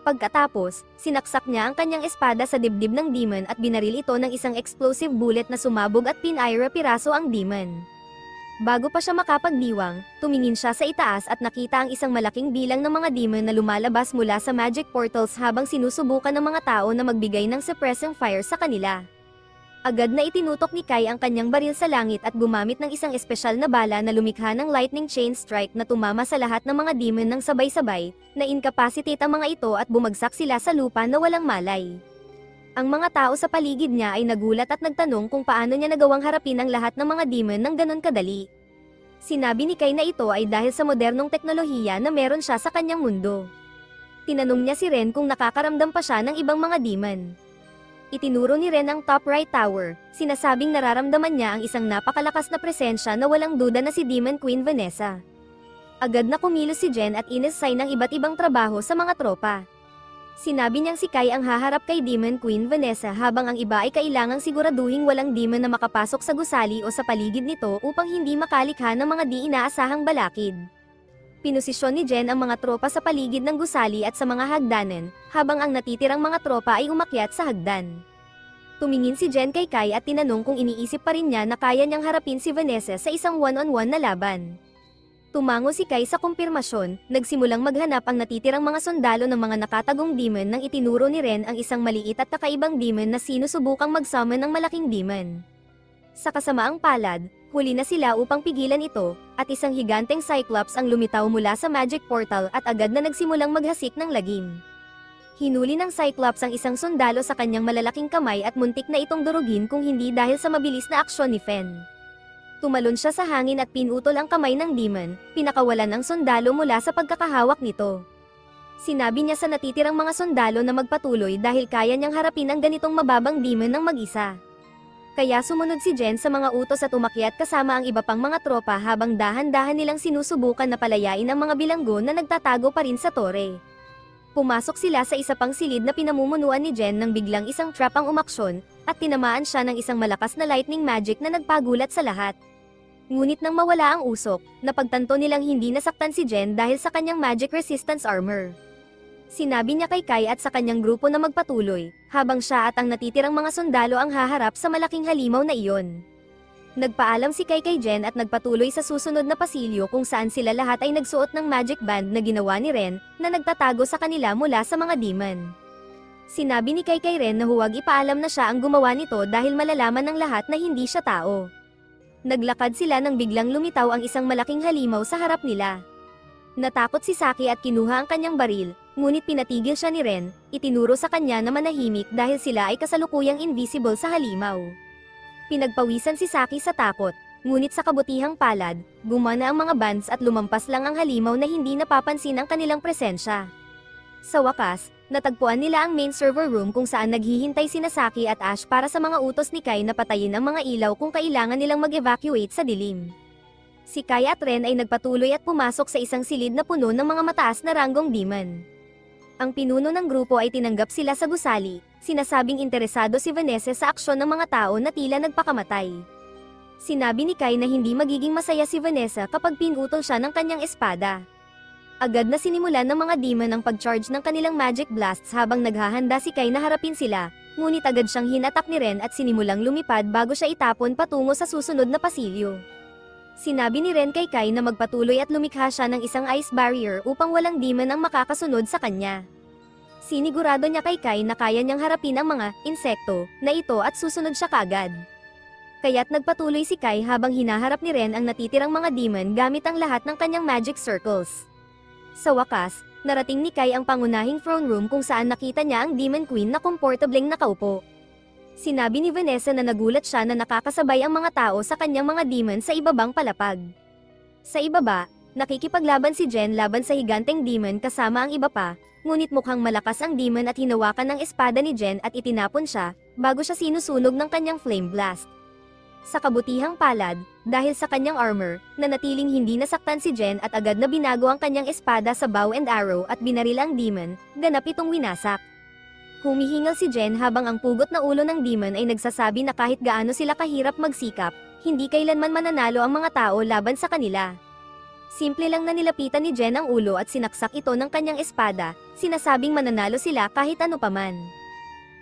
Pagkatapos, sinaksak niya ang kanyang espada sa dibdib ng demon at binaril ito ng isang explosive bullet na sumabog at pinaira piraso ang demon. Bago pa siya makapagdiwang, tumingin siya sa itaas at nakita ang isang malaking bilang ng mga demon na lumalabas mula sa magic portals habang sinusubukan ng mga tao na magbigay ng suppressing fire sa kanila. Agad na itinutok ni Kai ang kanyang baril sa langit at gumamit ng isang espesyal na bala na lumikha ng lightning chain strike na tumama sa lahat ng mga demon ng sabay-sabay, na incapacitate ang mga ito at bumagsak sila sa lupa na walang malay. Ang mga tao sa paligid niya ay nagulat at nagtanong kung paano niya nagawang harapin ang lahat ng mga demon ng ganon kadali. Sinabi ni Kai na ito ay dahil sa modernong teknolohiya na meron siya sa kanyang mundo. Tinanong niya si Ren kung nakakaramdam pa siya ng ibang mga demon. Itinuro ni Ren ang top right tower, sinasabing nararamdaman niya ang isang napakalakas na presensya na walang duda na si Demon Queen Vanessa. Agad na kumilos si Jen at inisasay ng iba't ibang trabaho sa mga tropa. Sinabi niyang si Kai ang haharap kay Demon Queen Vanessa habang ang iba ay kailangang siguraduhing walang demon na makapasok sa gusali o sa paligid nito upang hindi makalikha ng mga di inaasahang balakid. Pinosisyon ni Jen ang mga tropa sa paligid ng gusali at sa mga hagdanan, habang ang natitirang mga tropa ay umakyat sa hagdan. Tumingin si Jen kay Kai at tinanong kung iniisip pa rin niya na kaya niyang harapin si Vanessa sa isang one-on-one na laban. Tumango si Kai sa kumpirmasyon, nagsimulang maghanap ang natitirang mga sundalo ng mga nakatagong demon nang itinuro ni Ren ang isang maliit at kakaibang demon na sinusubukang mag-summon ng malaking demon. Sa kasamaang palad, huli na sila upang pigilan ito, at isang higanteng Cyclops ang lumitaw mula sa magic portal at agad na nagsimulang maghasik ng lagim. Hinuli ng Cyclops ang isang sundalo sa kanyang malalaking kamay at muntik na itong durugin kung hindi dahil sa mabilis na aksyon ni Fen. Tumalon siya sa hangin at pinutol ang kamay ng demon, pinakawalan ang sundalo mula sa pagkakahawak nito. Sinabi niya sa natitirang mga sundalo na magpatuloy dahil kaya niyang harapin ang ganitong mababang demon ng mag-isa. Kaya sumunod si Jen sa mga utos at umakyat kasama ang iba pang mga tropa habang dahan-dahan nilang sinusubukan na palayain ang mga bilanggo na nagtatago pa rin sa tore. Pumasok sila sa isa pang silid na pinamumunuan ni Jen nang biglang isang trap ang umaksyon, at tinamaan siya ng isang malakas na lightning magic na nagpagulat sa lahat. Ngunit nang mawala ang usok, napagtanto nilang hindi nasaktan si Jen dahil sa kanyang magic resistance armor. Sinabi niya kay Kai at sa kanyang grupo na magpatuloy, habang siya at ang natitirang mga sundalo ang haharap sa malaking halimaw na iyon. Nagpaalam si Kai kay Jen at nagpatuloy sa susunod na pasilyo kung saan sila lahat ay nagsuot ng magic band na ginawa ni Ren, na nagtatago sa kanila mula sa mga demon. Sinabi ni Kai kay Ren na huwag ipaalam na siya ang gumawa nito dahil malalaman ng lahat na hindi siya tao. Naglakad sila nang biglang lumitaw ang isang malaking halimaw sa harap nila. Natakot si Saki at kinuha ang kanyang baril, ngunit pinatigil siya ni Ren, itinuro sa kanya na manahimik dahil sila ay kasalukuyang invisible sa halimaw. Pinagpawisan si Saki sa takot, ngunit sa kabutihang palad, gumana ang mga bands at lumampas lang ang halimaw na hindi napapansin ang kanilang presensya. Sa wakas, natagpuan nila ang main server room kung saan naghihintay sina Saki at Ash para sa mga utos ni Kai na patayin ang mga ilaw kung kailangan nilang mag-evacuate sa dilim. Si Kai at Ren ay nagpatuloy at pumasok sa isang silid na puno ng mga mataas na ranggong demon. Ang pinuno ng grupo ay tinanggap sila sa gusali, sinasabing interesado si Vanessa sa aksyon ng mga tao na tila nagpakamatay. Sinabi ni Kai na hindi magiging masaya si Vanessa kapag pinutol siya ng kanyang espada. Agad na sinimulan ng mga demon ang pag-charge ng kanilang magic blasts habang naghahanda si Kai na harapin sila, ngunit agad siyang hinatak ni Ren at sinimulang lumipad bago siya itapon patungo sa susunod na pasilyo. Sinabi ni Ren kay Kai na magpatuloy at lumikha siya ng isang ice barrier upang walang demon ang makakasunod sa kanya. Sinigurado niya kay Kai na kaya niyang harapin ang mga insekto na ito at susunod siya kaagad. Kaya't nagpatuloy si Kai habang hinaharap ni Ren ang natitirang mga demon gamit ang lahat ng kanyang magic circles. Sa wakas, narating ni Kai ang pangunahing throne room kung saan nakita niya ang Demon Queen na komportableng nakaupo. Sinabi ni Vanessa na nagulat siya na nakakasabay ang mga tao sa kanyang mga demon sa ibabang palapag. Sa ibaba, nakikipaglaban si Jen laban sa higanteng demon kasama ang iba pa, ngunit mukhang malakas ang demon at hinawakan ng espada ni Jen at itinapon siya, bago siya sinusunog ng kanyang flame blast. Sa kabutihang palad, dahil sa kanyang armor, nanatiling hindi nasaktan si Jen at agad na binago ang kanyang espada sa bow and arrow at binaril ang demon, ganap itong winasak. Humihingal si Jen habang ang pugot na ulo ng demon ay nagsasabi na kahit gaano sila kahirap magsikap, hindi kailanman mananalo ang mga tao laban sa kanila. Simple lang na nilapitan ni Jen ang ulo at sinaksak ito ng kanyang espada, sinasabing mananalo sila kahit ano paman.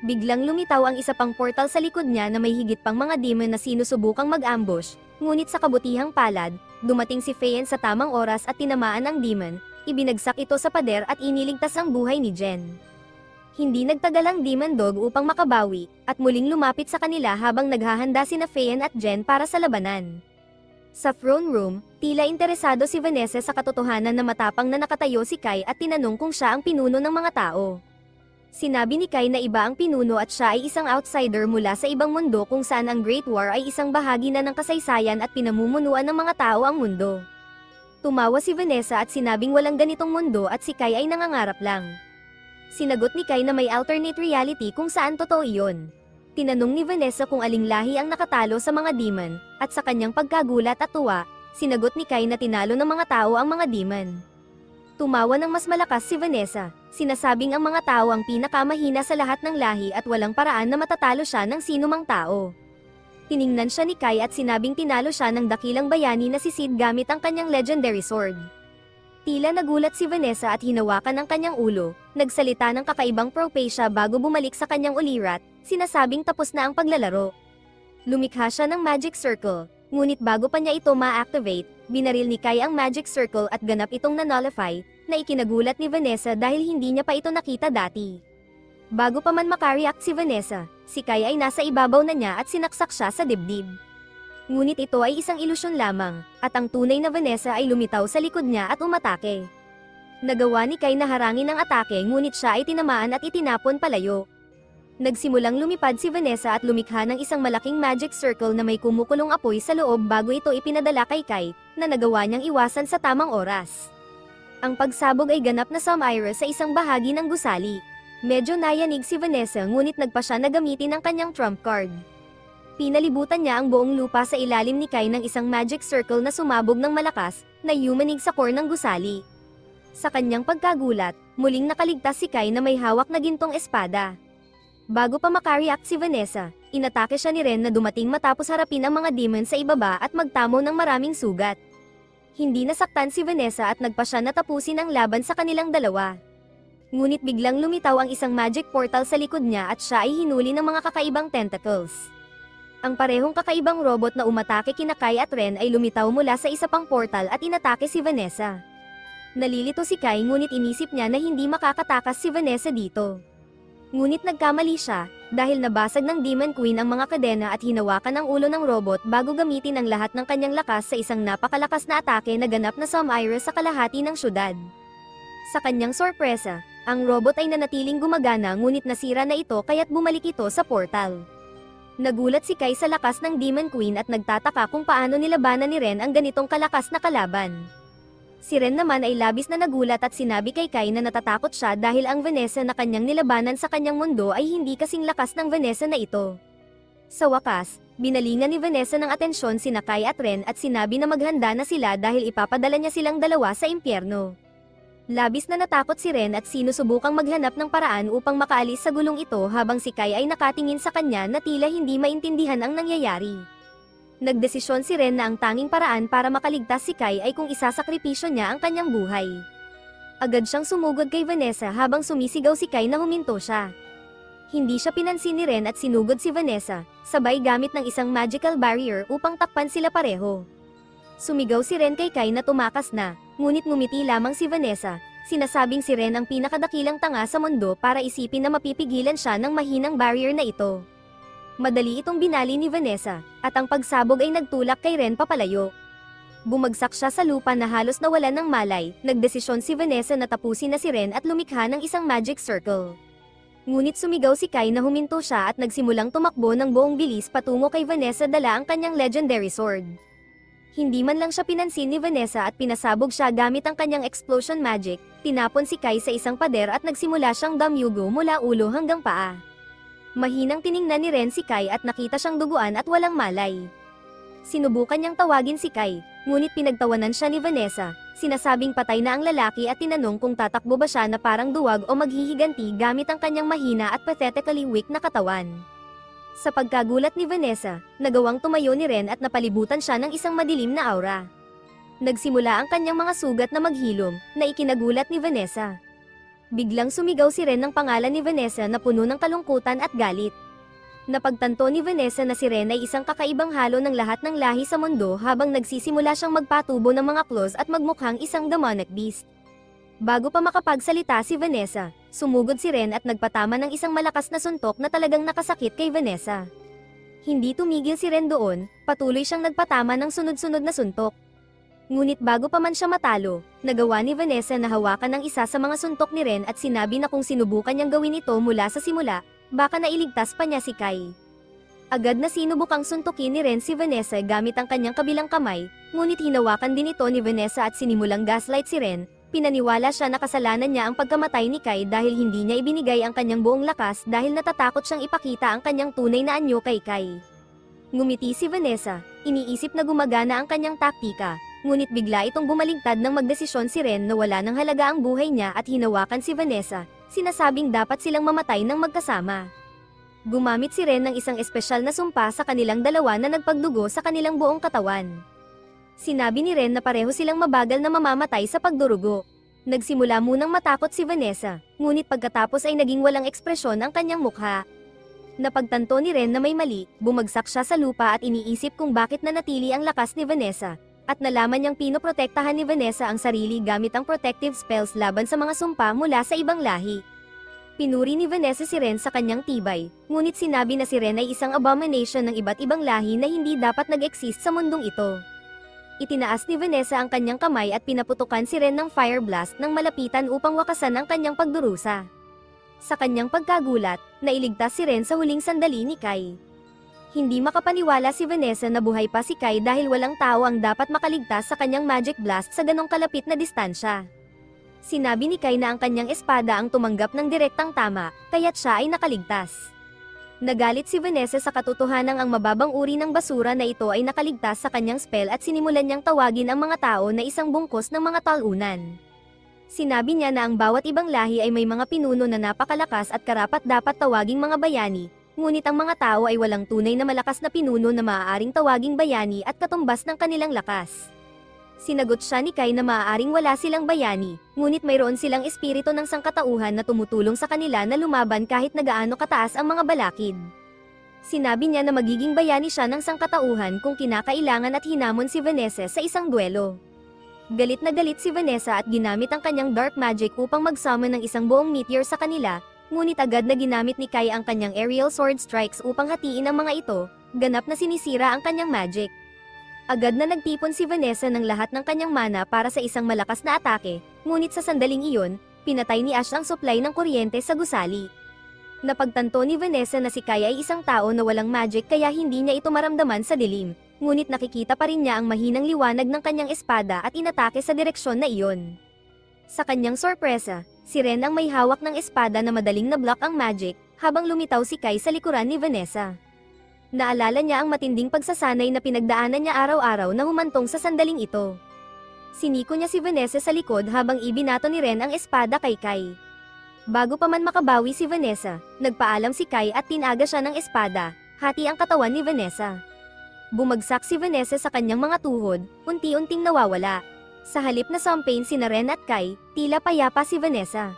Biglang lumitaw ang isa pang portal sa likod niya na may higit pang mga demon na sinusubukang mag-ambush, ngunit sa kabutihang palad, dumating si Feyen sa tamang oras at tinamaan ang demon, ibinagsak ito sa pader at iniligtas ang buhay ni Jen. Hindi nagtagal ang Demon Dog upang makabawi, at muling lumapit sa kanila habang naghahanda sina Feyen at Jen para sa labanan. Sa throne room, tila interesado si Vanessa sa katotohanan na matapang na nakatayo si Kai at tinanong kung siya ang pinuno ng mga tao. Sinabi ni Kai na iba ang pinuno at siya ay isang outsider mula sa ibang mundo kung saan ang Great War ay isang bahagi na ng kasaysayan at pinamumunuan ng mga tao ang mundo. Tumawa si Vanessa at sinabing walang ganitong mundo at si Kai ay nangangarap lang. Sinagot ni Kai na may alternate reality kung saan totoo iyon. Tinanong ni Vanessa kung aling lahi ang nakatalo sa mga demon, at sa kanyang pagkagulat at tuwa, sinagot ni Kai na tinalo ng mga tao ang mga demon. Tumawa ng mas malakas si Vanessa, sinasabing ang mga tao ang pinakamahina sa lahat ng lahi at walang paraan na matatalo siya ng sinumang tao. Tiningnan siya ni Kai at sinabing tinalo siya ng dakilang bayani na si Sid gamit ang kanyang legendary sword. Tila nagulat si Vanessa at hinawakan ang kanyang ulo, nagsalita ng kakaibang prophecia bago bumalik sa kanyang ulirat, sinasabing tapos na ang paglalaro. Lumikha siya ng magic circle, ngunit bago pa niya ito ma-activate, binaril ni Kai ang magic circle at ganap itong na-nullify, na ikinagulat ni Vanessa dahil hindi niya pa ito nakita dati. Bago pa man makareact si Vanessa, si Kai ay nasa ibabaw na niya at sinaksak siya sa dibdib. Ngunit ito ay isang ilusyon lamang, at ang tunay na Vanessa ay lumitaw sa likod niya at umatake. Nagawa ni Kai na harangin ang atake ngunit siya ay tinamaan at itinapon palayo. Nagsimulang lumipad si Vanessa at lumikha ng isang malaking magic circle na may kumukulong apoy sa loob bago ito ipinadala kay Kai, na nagawa niyang iwasan sa tamang oras. Ang pagsabog ay ganap na sumire sa isang bahagi ng gusali. Medyo nayanig si Vanessa ngunit nagpa siya na gamitin ang kanyang trump card. Pinalibutan niya ang buong lupa sa ilalim ni Kai ng isang magic circle na sumabog ng malakas, na yumanig sa core ng gusali. Sa kanyang pagkagulat, muling nakaligtas si Kai na may hawak na gintong espada. Bago pa makareact si Vanessa, inatake siya ni Ren na dumating matapos harapin ang mga demon sa ibaba at magtamo ng maraming sugat. Hindi nasaktan si Vanessa at nagpa siya na tapusin ang laban sa kanilang dalawa. Ngunit biglang lumitaw ang isang magic portal sa likod niya at siya ay hinuli ng mga kakaibang tentacles. Ang parehong kakaibang robot na umatake kina Kai at Ren ay lumitaw mula sa isa pang portal at inatake si Vanessa. Nalilito si Kai ngunit inisip niya na hindi makakatakas si Vanessa dito. Ngunit nagkamali siya, dahil nabasag ng Demon Queen ang mga kadena at hinawakan ang ulo ng robot bago gamitin ang lahat ng kanyang lakas sa isang napakalakas na atake na ganap na sumire sa kalahati ng syudad. Sa kanyang sorpresa, ang robot ay nanatiling gumagana ngunit nasira na ito kaya't bumalik ito sa portal. Nagulat si Kai sa lakas ng Demon Queen at nagtataka kung paano nilabanan ni Ren ang ganitong kalakas na kalaban. Si Ren naman ay labis na nagulat at sinabi kay Kai na natatakot siya dahil ang Vanessa na kanyang nilabanan sa kanyang mundo ay hindi kasing lakas ng Vanessa na ito. Sa wakas, binalingan ni Vanessa ng atensyon sina Kai at Ren at sinabi na maghanda na sila dahil ipapadala niya silang dalawa sa impyerno. Labis na natakot si Ren at sinusubukang maghanap ng paraan upang makaalis sa gulong ito habang si Kai ay nakatingin sa kanya na tila hindi maintindihan ang nangyayari. Nagdesisyon si Ren na ang tanging paraan para makaligtas si Kai ay kung isasakripisyo niya ang kanyang buhay. Agad siyang sumugod kay Vanessa habang sumisigaw si Kai na huminto siya. Hindi siya pinansin ni Ren at sinugod si Vanessa, sabay gamit ng isang magical barrier upang takpan sila pareho. Sumigaw si Ren kay Kai na tumakas na, ngunit ngumiti lamang si Vanessa, sinasabing si Ren ang pinakadakilang tanga sa mundo para isipin na mapipigilan siya ng mahinang barrier na ito. Madali itong binali ni Vanessa, at ang pagsabog ay nagtulak kay Ren papalayo. Bumagsak siya sa lupa na halos nawalan ng malay, nagdesisyon si Vanessa na tapusin na si Ren at lumikha ng isang magic circle. Ngunit sumigaw si Kai na huminto siya at nagsimulang tumakbo ng buong bilis patungo kay Vanessa dala ang kanyang legendary sword. Hindi man lang siya pinansin ni Vanessa at pinasabog siya gamit ang kanyang explosion magic, tinapon si Kai sa isang pader at nagsimula siyang damyugo mula ulo hanggang paa. Mahinang tiningnan ni Ren si Kai at nakita siyang duguan at walang malay. Sinubukan niyang tawagin si Kai, ngunit pinagtawanan siya ni Vanessa, sinasabing patay na ang lalaki at tinanong kung tatakbo ba siya na parang duwag o maghihiganti gamit ang kanyang mahina at pathetically weak na katawan. Sa pagkagulat ni Vanessa, nagawang tumayo ni Ren at napalibutan siya ng isang madilim na aura. Nagsimula ang kanyang mga sugat na maghilom, na ikinagulat ni Vanessa. Biglang sumigaw si Ren ng pangalan ni Vanessa na puno ng kalungkutan at galit. Napagtanto ni Vanessa na si Ren ay isang kakaibang halo ng lahat ng lahi sa mundo habang nagsisimula siyang magpatubo ng mga claws at magmukhang isang demonic beast. Bago pa makapagsalita si Vanessa, sumugod si Ren at nagpatama ng isang malakas na suntok na talagang nakasakit kay Vanessa. Hindi tumigil si Ren doon, patuloy siyang nagpatama ng sunod-sunod na suntok. Ngunit bago pa man siya matalo, nagawa ni Vanessa na hawakan ang isa sa mga suntok ni Ren at sinabi na kung sinubukan niyang gawin ito mula sa simula, baka nailigtas pa niya si Kai. Agad na sinubukang suntukin ni Ren si Vanessa gamit ang kanyang kabilang kamay, ngunit hinawakan din ito ni Vanessa at sinimulang gaslight si Ren, Pinaniwala siya na kasalanan niya ang pagkamatay ni Kai dahil hindi niya ibinigay ang kanyang buong lakas dahil natatakot siyang ipakita ang kanyang tunay na anyo kay Kai. Ngumiti si Vanessa, iniisip na gumagana ang kanyang taktika, ngunit bigla itong bumaligtad nang magdesisyon si Ren na wala ng halaga ang buhay niya at hinawakan si Vanessa, sinasabing dapat silang mamatay ng magkasama. Gumamit si Ren ng isang espesyal na sumpa sa kanilang dalawa na nagpagdugo sa kanilang buong katawan. Sinabi ni Ren na pareho silang mabagal na mamamatay sa pagdurugo. Nagsimula munang matakot si Vanessa, ngunit pagkatapos ay naging walang ekspresyon ang kanyang mukha. Napagtanto ni Ren na may mali, bumagsak siya sa lupa at iniisip kung bakit nanatili ang lakas ni Vanessa, at nalaman niyang pinoprotektahan ni Vanessa ang sarili gamit ang protective spells laban sa mga sumpa mula sa ibang lahi. Pinuri ni Vanessa si Ren sa kanyang tibay, ngunit sinabi na si Ren ay isang abomination ng iba't ibang lahi na hindi dapat nag-exist sa mundong ito. Itinaas ni Vanessa ang kanyang kamay at pinaputukan si Ren ng fire blast nang malapitan upang wakasan ang kanyang pagdurusa. Sa kanyang pagkagulat, nailigtas si Ren sa huling sandali ni Kai. Hindi makapaniwala si Vanessa na buhay pa si Kai dahil walang tao ang dapat makaligtas sa kanyang magic blast sa ganong kalapit na distansya. Sinabi ni Kai na ang kanyang espada ang tumanggap ng direktang tama, kaya't siya ay nakaligtas. Nagalit si Vanessa sa katotohanang ang mababang uri ng basura na ito ay nakaligtas sa kanyang spell at sinimulan niyang tawagin ang mga tao na isang bungkos ng mga talunan. Sinabi niya na ang bawat ibang lahi ay may mga pinuno na napakalakas at karapat-dapat tawaging mga bayani, ngunit ang mga tao ay walang tunay na malakas na pinuno na maaaring tawaging bayani at katumbas ng kanilang lakas. Sinagot siya ni Kai na maaaring wala silang bayani, ngunit mayroon silang espiritu ng sangkatauhan na tumutulong sa kanila na lumaban kahit na gaano kataas ang mga balakid. Sinabi niya na magiging bayani siya ng sangkatauhan kung kinakailangan at hinamon si Vanessa sa isang duelo. Galit na galit si Vanessa at ginamit ang kanyang dark magic upang mag-summon ng isang buong meteor sa kanila, ngunit agad na ginamit ni Kai ang kanyang aerial sword strikes upang hatiin ang mga ito, ganap na sinisira ang kanyang magic. Agad na nagtipon si Vanessa ng lahat ng kanyang mana para sa isang malakas na atake, ngunit sa sandaling iyon, pinatay ni Ash ang supply ng kuryente sa gusali. Napagtanto ni Vanessa na si Kai ay isang tao na walang magic kaya hindi niya ito maramdaman sa dilim, ngunit nakikita pa rin niya ang mahinang liwanag ng kanyang espada at inatake sa direksyon na iyon. Sa kanyang sorpresa, si Ren ang may hawak ng espada na madaling na-block ang magic, habang lumitaw si Kai sa likuran ni Vanessa. Naalala niya ang matinding pagsasanay na pinagdaanan niya araw-araw na humantong sa sandaling ito. Siniko niya si Vanessa sa likod habang ibinato ni Ren ang espada kay Kai. Bago pa man makabawi si Vanessa, nagpaalam si Kai at tinaga siya ng espada, hati ang katawan ni Vanessa. Bumagsak si Vanessa sa kanyang mga tuhod, unti-unting nawawala. Sa halip na sampain sina Ren at Kai, tila payapa si Vanessa.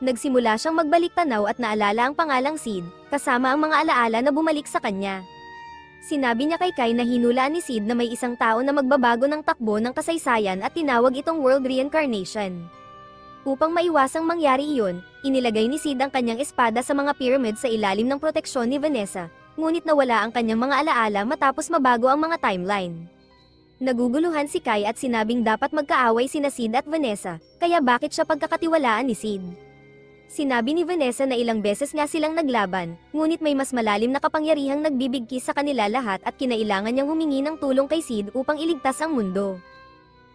Nagsimula siyang magbalik tanaw at naalala ang pangalang Sid, kasama ang mga alaala na bumalik sa kanya. Sinabi niya kay Kai na hinulaan ni Sid na may isang tao na magbabago ng takbo ng kasaysayan at tinawag itong World Reincarnation. Upang maiwasang mangyari iyon, inilagay ni Sid ang kanyang espada sa mga pyramid sa ilalim ng proteksyon ni Vanessa, ngunit nawala ang kanyang mga alaala matapos mabago ang mga timeline. Naguguluhan si Kai at sinabing dapat magkaaway sina Sid at Vanessa, kaya bakit siya pagkakatiwalaan ni Sid? Sinabi ni Vanessa na ilang beses nga silang naglaban, ngunit may mas malalim na kapangyarihang nagbibigkis sa kanila lahat at kinailangan niyang humingi ng tulong kay Sid upang iligtas ang mundo.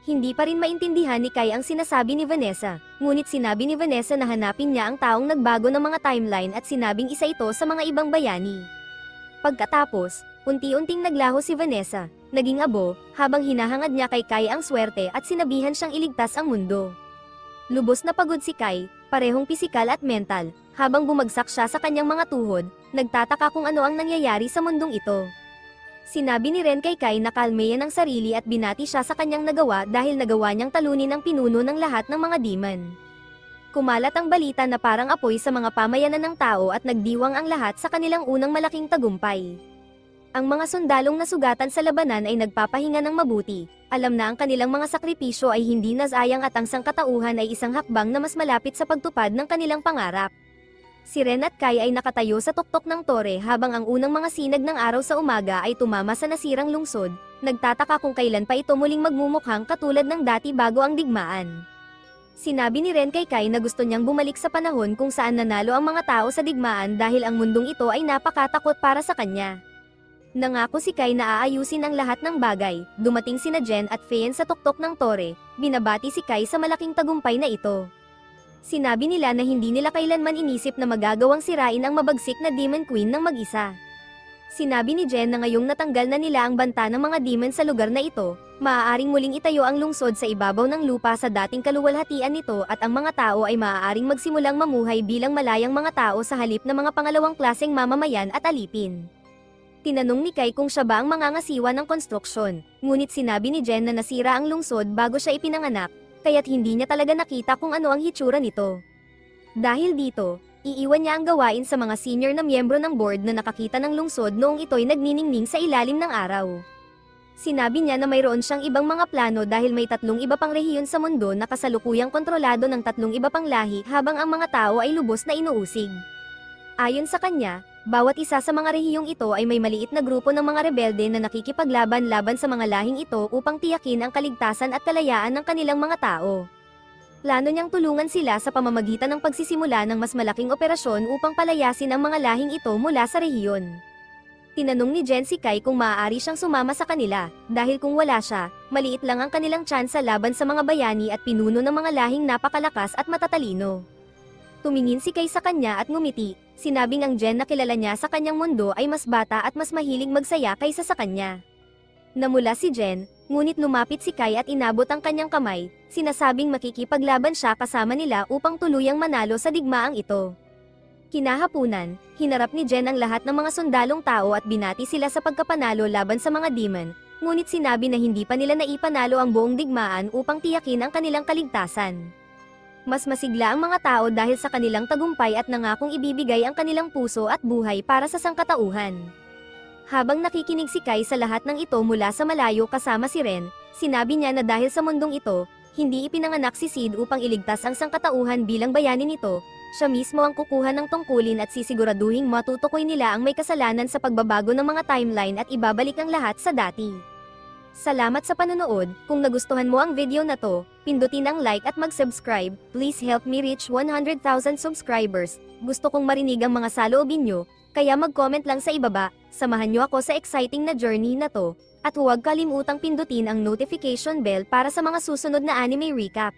Hindi pa rin maintindihan ni Kai ang sinasabi ni Vanessa, ngunit sinabi ni Vanessa na hanapin niya ang taong nagbago ng mga timeline at sinabing isa ito sa mga ibang bayani. Pagkatapos, unti-unting naglaho si Vanessa, naging abo, habang hinahangad niya kay Kai ang swerte at sinabihan siyang iligtas ang mundo. Lubos na pagod si Kai, parehong pisikal at mental, habang bumagsak siya sa kanyang mga tuhod, nagtataka kung ano ang nangyayari sa mundong ito. Sinabi ni Ren kay Kai na kalmeyan ang sarili at binati siya sa kanyang nagawa dahil nagawa niyang talunin ang pinuno ng lahat ng mga demon. Kumalat ang balita na parang apoy sa mga pamayanan ng tao at nagdiwang ang lahat sa kanilang unang malaking tagumpay. Ang mga sundalong nasugatan sa labanan ay nagpapahinga ng mabuti, alam na ang kanilang mga sakripisyo ay hindi nasayang at ang sangkatauhan ay isang hakbang na mas malapit sa pagtupad ng kanilang pangarap. Si Ren at Kai ay nakatayo sa tuktok ng tore habang ang unang mga sinag ng araw sa umaga ay tumama sa nasirang lungsod, nagtataka kung kailan pa ito muling magmumukhang katulad ng dati bago ang digmaan. Sinabi ni Ren kay Kai na gusto niyang bumalik sa panahon kung saan nanalo ang mga tao sa digmaan dahil ang mundong ito ay napakatakot para sa kanya. Nangako si Kai na aayusin ang lahat ng bagay. Dumating sina Jen at Feyen sa tuktok ng tore, binabati si Kai sa malaking tagumpay na ito. Sinabi nila na hindi nila kailanman inisip na magagawang sirain ang mabagsik na Demon Queen ng mag-isa. Sinabi ni Jen na ngayong natanggal na nila ang banta ng mga demon sa lugar na ito, maaaring muling itayo ang lungsod sa ibabaw ng lupa sa dating kaluwalhatian nito at ang mga tao ay maaaring magsimulang mamuhay bilang malayang mga tao sa halip na mga pangalawang klaseng mamamayan at alipin. Tinanong ni Kai kung siya ba ang mangangasiwa ng konstruksyon, ngunit sinabi ni Jen na nasira ang lungsod bago siya ipinanganak, kaya't hindi niya talaga nakita kung ano ang hitsura nito. Dahil dito, iiwan niya ang gawain sa mga senior na miyembro ng board na nakakita ng lungsod noong ito'y nagniningning sa ilalim ng araw. Sinabi niya na mayroon siyang ibang mga plano dahil may 3 iba pang rehiyon sa mundo na kasalukuyang kontrolado ng 3 iba pang lahi habang ang mga tao ay lubos na inuusig. Ayon sa kanya, bawat isa sa mga rehiyong ito ay may maliit na grupo ng mga rebelde na nakikipaglaban-laban sa mga lahing ito upang tiyakin ang kaligtasan at kalayaan ng kanilang mga tao. Plano niyang tulungan sila sa pamamagitan ng pagsisimula ng mas malaking operasyon upang palayasin ang mga lahing ito mula sa rehiyon. Tinanong ni Jen si Kai kung maaari siyang sumama sa kanila, dahil kung wala siya, maliit lang ang kanilang tsansa laban sa mga bayani at pinuno ng mga lahing napakalakas at matatalino. Tumingin si Kai sa kanya at ngumiti, sinabing ang Jen na kilala niya sa kanyang mundo ay mas bata at mas mahilig magsaya kaysa sa kanya. Namula si Jen, ngunit lumapit si Kai at inabot ang kanyang kamay, sinasabing makikipaglaban siya kasama nila upang tuluyang manalo sa digmaang ito. Kinahapunan, hinarap ni Jen ang lahat ng mga sundalong tao at binati sila sa pagkapanalo laban sa mga demon, ngunit sinabi na hindi pa nila naipanalo ang buong digmaan upang tiyakin ang kanilang kaligtasan. Mas masigla ang mga tao dahil sa kanilang tagumpay at nangakong ibibigay ang kanilang puso at buhay para sa sangkatauhan. Habang nakikinig si Kai sa lahat ng ito mula sa malayo kasama si Ren, sinabi niya na dahil sa mundong ito, hindi ipinanganak si Sid upang iligtas ang sangkatauhan bilang bayani nito, siya mismo ang kukuha ng tungkulin at sisiguraduhing matutukoy nila ang may kasalanan sa pagbabago ng mga timeline at ibabalik ang lahat sa dati. Salamat sa panonood. Kung nagustuhan mo ang video na to, pindutin ang like at mag-subscribe. Please help me reach 100,000 subscribers. Gusto kong marinig ang mga saloobin nyo, kaya mag-comment lang sa ibaba. Samahan nyo ako sa exciting na journey na to. At huwag kalimutang pindutin ang notification bell para sa mga susunod na anime recap.